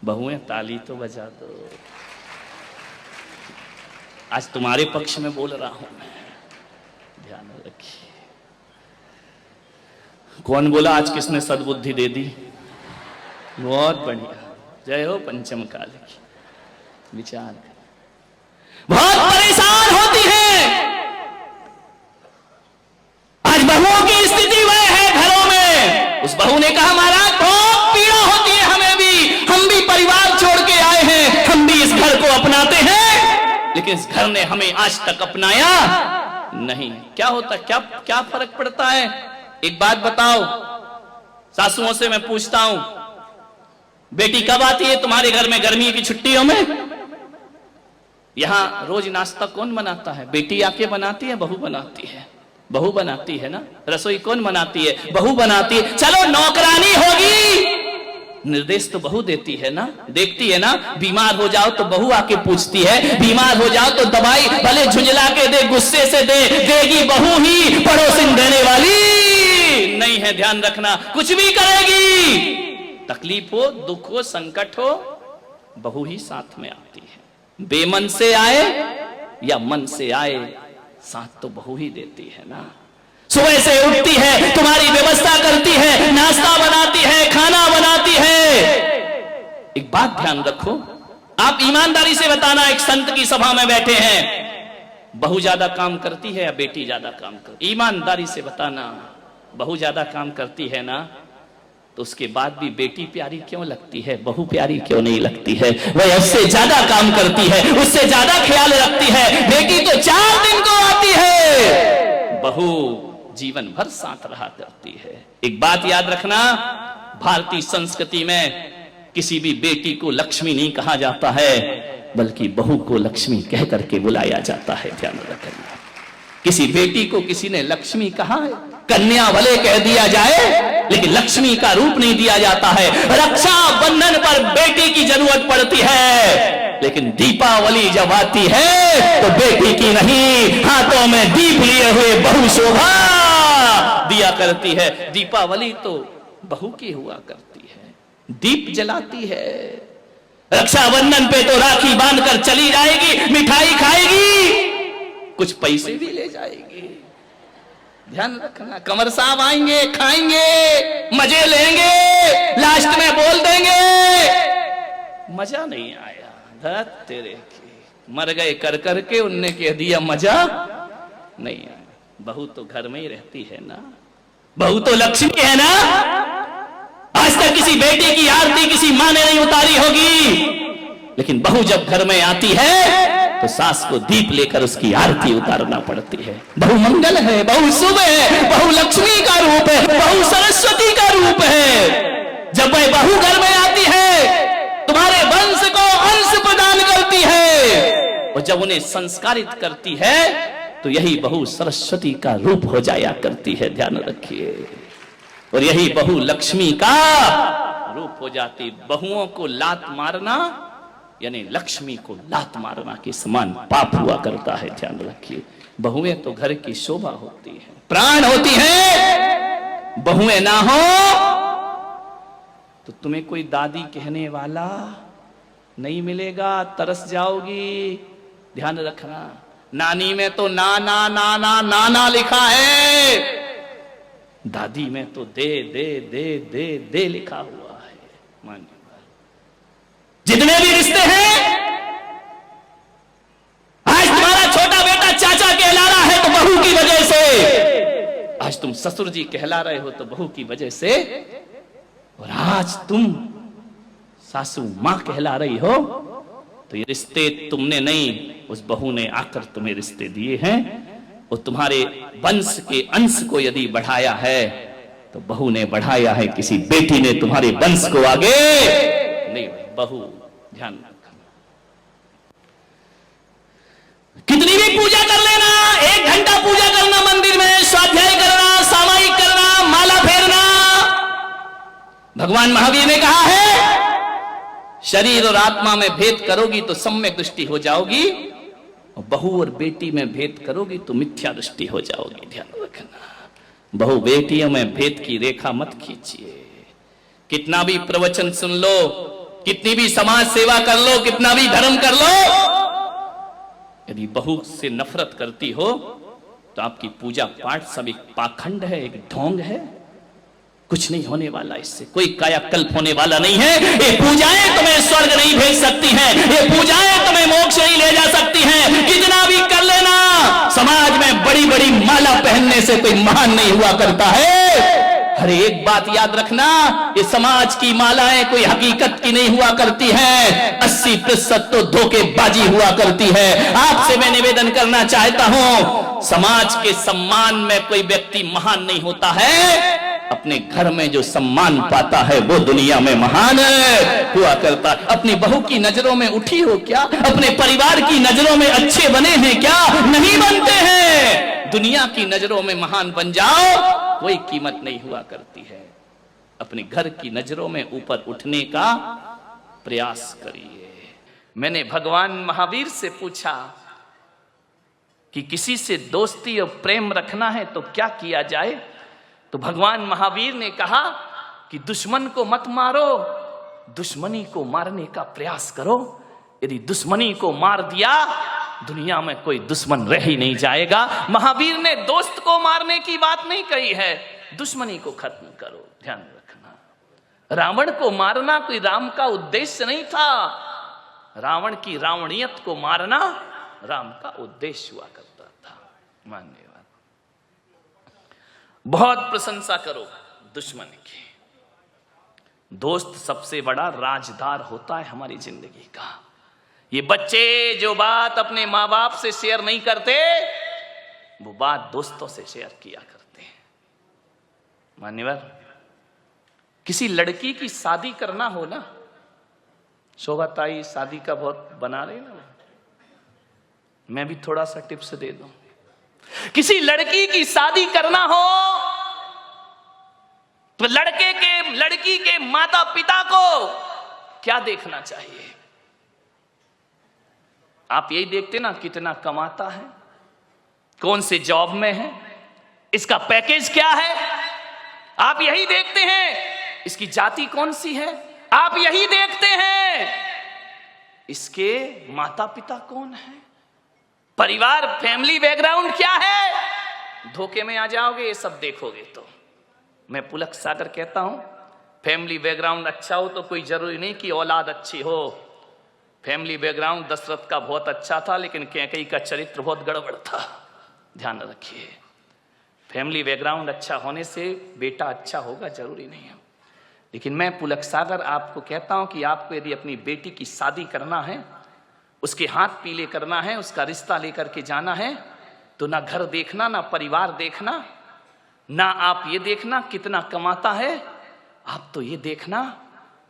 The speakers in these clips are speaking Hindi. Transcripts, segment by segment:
बहुएं ताली तो बजा दो। आज तुम्हारे पक्ष में बोल रहा हूं मैं, ध्यान रखिए। कौन बोला आज किसने सद्बुद्धि दे दी? बहुत बढ़िया, जय हो पंचम काल की। विचार बहुत परेशान होती है आज बहुओं की स्थिति वह है घरों में। उस बहू ने कहा महाराज बहुत पीड़ा होती है हमें भी, हम भी परिवार छोड़ के आए हैं, हम भी इस घर को अपनाते हैं, लेकिन इस घर ने हमें आज तक अपनाया नहीं। क्या होता, क्या फर्क पड़ता है? एक बात बताओ, सासुओं से मैं पूछता हूं, बेटी कब आती है तुम्हारे घर में गर्मी की छुट्टियों में? यहां रोज नाश्ता कौन बनाता है? बेटी आके बनाती है, बहू बनाती है? बहू बनाती है ना। रसोई कौन बनाती है? बहू बनाती है। चलो नौकरानी होगी, निर्देश तो बहू देती है ना, देखती है ना। बीमार हो जाओ तो बहू आके पूछती है, बीमार हो जाओ तो दवाई भले झुंझला के दे, गुस्से से दे, देगी बहू ही, पड़ोसिन देने वाली नहीं है। ध्यान रखना, कुछ भी करेगी, तकलीफ हो, दुख हो, संकट हो, बहू ही साथ में आती है। बेमन से आए या मन से आए, साथ तो बहू ही देती है ना। सुबह से उठती है, तुम्हारी व्यवस्था करती है, नाश्ता बनाती है, खाना बनाती है। एक बात ध्यान रखो, आप ईमानदारी से बताना, एक संत की सभा में बैठे हैं, बहू ज्यादा काम करती है या बेटी ज्यादा काम करती? ईमानदारी से बताना। बहू ज्यादा काम करती है ना, तो उसके बाद भी बेटी प्यारी क्यों लगती है, बहू प्यारी क्यों नहीं लगती है? वह उससे ज्यादा काम करती है, उससे ज्यादा ख्याल रखती है। बेटी तो 4 दिन को आती है, बहू जीवन भर साथ रहा करती है। एक बात याद रखना, भारतीय संस्कृति में किसी भी बेटी को लक्ष्मी नहीं कहा जाता है, बल्कि बहू को लक्ष्मी कह करके बुलाया जाता है। ध्यान रखना, किसी बेटी को किसी ने लक्ष्मी कहा है? कन्या भले कह दिया जाए, लेकिन लक्ष्मी का रूप नहीं दिया जाता है। रक्षा बंधन पर बेटी की जरूरत पड़ती है, लेकिन दीपावली जब आती है तो बेटी की नहीं, हाथों में दीप लिए हुए बहू शोभा दिया करती है। दीपावली तो बहू की हुआ करती है, दीप जलाती है। रक्षाबंधन पे तो राखी बांधकर चली जाएगी, मिठाई खाएगी, कुछ पैसे भी ले जाएगी। ध्यान रखना, कमर साहब आएंगे, खाएंगे, मजे लेंगे, लास्ट में बोल देंगे मजा नहीं आया, धत तेरे की, मर गए कर करके, उनने कह दिया मजा नहीं आया। बहू तो घर में ही रहती है ना, बहू तो लक्ष्मी है ना। आज तक किसी बेटी की आरती किसी माँ ने नहीं उतारी होगी, लेकिन बहू जब घर में आती है तो सास को दीप लेकर उसकी आरती उतारना पड़ती है। बहू मंगल है, बहू शुभ है, बहू लक्ष्मी का रूप है, बहू सरस्वती का रूप है। जब वह बहू घर में आती है, तुम्हारे वंश को अंश प्रदान करती है, और जब उन्हें संस्कारित करती है तो यही बहू सरस्वती का रूप हो जाया करती है। ध्यान रखिए, और यही बहू लक्ष्मी का रूप हो जाती। बहुओं को लात मारना यानी लक्ष्मी को लात मारना के समान पाप हुआ करता है। ध्यान रखिए, बहुएं तो घर की शोभा होती है, प्राण होती है। बहुएं ना हो तो तुम्हें कोई दादी कहने वाला नहीं मिलेगा, तरस जाओगी। ध्यान रखना, नानी में तो नाना नाना नाना लिखा है, दादी में तो दे दे दे दे दे लिखा हुआ है। मानिए, जितने भी रिश्ते हैं, आज तुम्हारा छोटा बेटा चाचा कहला रहा है तो बहू की वजह से, आज तुम ससुर जी कहला रहे हो तो बहू की वजह से, और आज तुम सासू मां कहला रही हो तो ये रिश्ते तुमने नहीं, उस बहू ने आकर तुम्हें रिश्ते दिए हैं। और तुम्हारे वंश के अंश को यदि बढ़ाया है तो बहू ने बढ़ाया है, किसी बेटी ने तुम्हारे वंश को आगे नहीं। बहू ध्यान रखना, कितनी भी पूजा कर लेना, 1 घंटा पूजा करना मंदिर में, स्वाध्याय करना, सामायिक करना, माला फेरना, भगवान महावीर ने कहा है शरीर और आत्मा में भेद करोगी तो सम्यक दृष्टि हो जाओगी, और बहू और बेटी में भेद करोगी तो मिथ्या दृष्टि हो जाओगी। ध्यान रखना, बहू बेटियों में भेद की रेखा मत खींचिए। कितना भी प्रवचन सुन लो, कितनी भी समाज सेवा कर लो, कितना भी धर्म कर लो, यदि बहू से नफरत करती हो तो आपकी पूजा पाठ सब एक पाखंड है, एक ढोंग है। कुछ नहीं होने वाला, इससे कोई कायाकल्प होने वाला नहीं है। ये पूजाएं तुम्हें स्वर्ग नहीं भेज सकती हैं, ये पूजाएं तुम्हें मोक्ष नहीं ले जा सकती हैं। कितना भी कर लेना, समाज में बड़ी बड़ी माला पहनने से कोई महान नहीं हुआ करता है। अरे एक बात याद रखना, ये समाज की मालाएं कोई हकीकत की नहीं हुआ करती है, 80% तो धोखेबाजी हुआ करती है। आपसे मैं निवेदन करना चाहता हूं, समाज के सम्मान में कोई व्यक्ति महान नहीं होता है, अपने घर में जो सम्मान पाता है वो दुनिया में महान हुआ करता है। अपनी बहू की नजरों में उठी हो क्या? अपने परिवार की नजरों में अच्छे बने हैं क्या? नहीं बनते हैं। दुनिया की नजरों में महान बन जाओ, कोई कीमत नहीं हुआ करती है। अपने घर की नजरों में ऊपर उठने का प्रयास करिए। मैंने भगवान महावीर से पूछा कि किसी से दोस्ती और प्रेम रखना है तो क्या किया जाए, तो भगवान महावीर ने कहा कि दुश्मन को मत मारो, दुश्मनी को मारने का प्रयास करो। यदि दुश्मनी को मार दिया, दुनिया में कोई दुश्मन रह ही नहीं जाएगा। महावीर ने दोस्त को मारने की बात नहीं कही है, दुश्मनी को खत्म करो। ध्यान रखना, रावण को मारना कोई राम का उद्देश्य नहीं था। रावण की रावणियत को मारना राम का उद्देश्य हुआ करता था। मान्यवाद। बहुत प्रशंसा करो दुश्मन की। दोस्त सबसे बड़ा राजदार होता है हमारी जिंदगी का। ये बच्चे जो बात अपने माँ बाप से शेयर नहीं करते, वो बात दोस्तों से शेयर किया करते हैं। मान्यवर, किसी लड़की की शादी करना हो ना, शोभा ताई शादी का बहुत बना रहे ना, मैं भी थोड़ा सा टिप्स दे दूं। किसी लड़की की शादी करना हो तो लड़की के माता पिता को क्या देखना चाहिए? आप यही देखते ना, कितना कमाता है, कौन से जॉब में है, इसका पैकेज क्या है, आप यही देखते हैं। इसकी जाति कौन सी है, आप यही देखते हैं। इसके माता पिता कौन है, परिवार फैमिली बैकग्राउंड क्या है। धोखे में आ जाओगे ये सब देखोगे तो। मैं पुलक सागर कहता हूं, फैमिली बैकग्राउंड अच्छा हो तो कोई जरूरी नहीं कि औलाद अच्छी हो। फैमिली बैकग्राउंड दशरथ का बहुत अच्छा था, लेकिन कैकेयी का चरित्र बहुत गड़बड़ था। ध्यान रखिए, फैमिली बैकग्राउंड अच्छा होने से बेटा अच्छा होगा जरूरी नहीं है। लेकिन मैं पुलक सागर आपको कहता हूं कि आपको यदि अपनी बेटी की शादी करना है, उसके हाथ पीले करना है, उसका रिश्ता लेकर के जाना है, तो ना घर देखना, ना परिवार देखना, ना आप ये देखना कितना कमाता है, आप तो ये देखना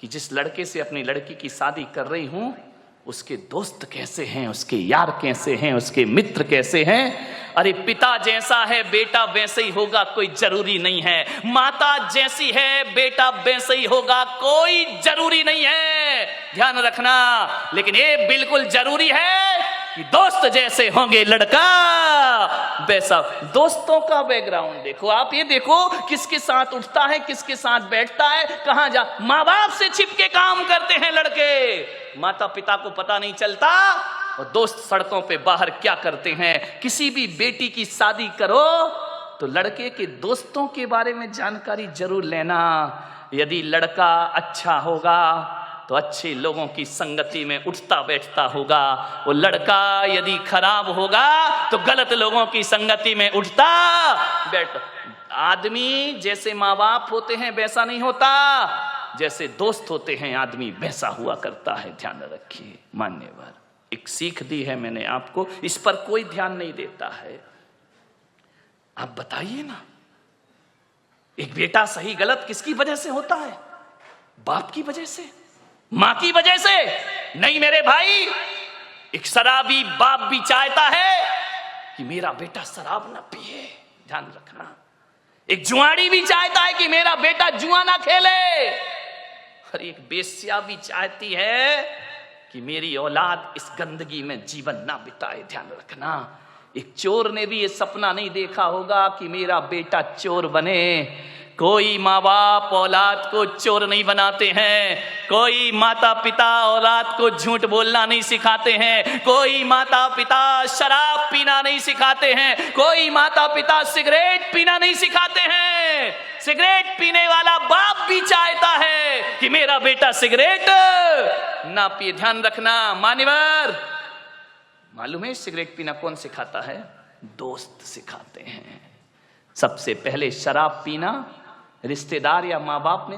कि जिस लड़के से अपनी लड़की की शादी कर रही हूं, उसके दोस्त कैसे हैं, उसके यार कैसे हैं, उसके मित्र कैसे हैं। अरे पिता जैसा है बेटा वैसे ही होगा, कोई जरूरी नहीं है। माता जैसी है बेटा वैसे ही होगा, कोई जरूरी नहीं है। ध्यान रखना। लेकिन ये बिल्कुल जरूरी है कि दोस्त जैसे होंगे लड़का वैसा। दोस्तों का बैकग्राउंड देखो, आप ये देखो किसके साथ उठता है, किसके साथ बैठता है, कहां जा। माँ बाप से छिपके काम करते हैं लड़के, माता पिता को पता नहीं चलता। और दोस्त सड़कों पे बाहर क्या करते हैं। किसी भी बेटी की शादी करो तो लड़के के दोस्तों के बारे में जानकारी जरूर लेना। यदि लड़का अच्छा होगा तो अच्छे लोगों की संगति में उठता बैठता होगा, वो लड़का यदि खराब होगा तो गलत लोगों की संगति में उठता बैठता। आदमी जैसे माँ बाप होते हैं वैसा नहीं होता, जैसे दोस्त होते हैं आदमी वैसा हुआ करता है। ध्यान रखिए। मान्यवर, एक सीख दी है मैंने आपको, इस पर कोई ध्यान नहीं देता है। आप बताइए ना, एक बेटा सही गलत किसकी वजह से होता है? बाप की वजह से, मां की वजह से नहीं मेरे भाई। एक शराबी बाप भी चाहता है कि मेरा बेटा शराब ना पिए, ध्यान रखना। एक जुआड़ी भी चाहता है कि मेरा बेटा जुआ ना खेले, और एक बेश्या भी चाहती है कि मेरी औलाद इस गंदगी में जीवन ना बिताए। ध्यान रखना। एक चोर ने भी ये सपना नहीं देखा होगा कि मेरा बेटा चोर बने। कोई माँ बाप औलाद को चोर नहीं बनाते हैं, कोई माता पिता औलाद को झूठ बोलना नहीं सिखाते हैं, कोई माता पिता शराब पीना नहीं सिखाते हैं, कोई माता पिता सिगरेट पीना नहीं सिखाते हैं। सिगरेट पीने वाला बाप भी चाहता है कि मेरा बेटा सिगरेट ना पिए। ध्यान रखना मान्यवर, मालूम है सिगरेट पीना कौन सिखाता है? दोस्त सिखाते हैं। सबसे पहले शराब पीना रिश्तेदार या माँ बाप ने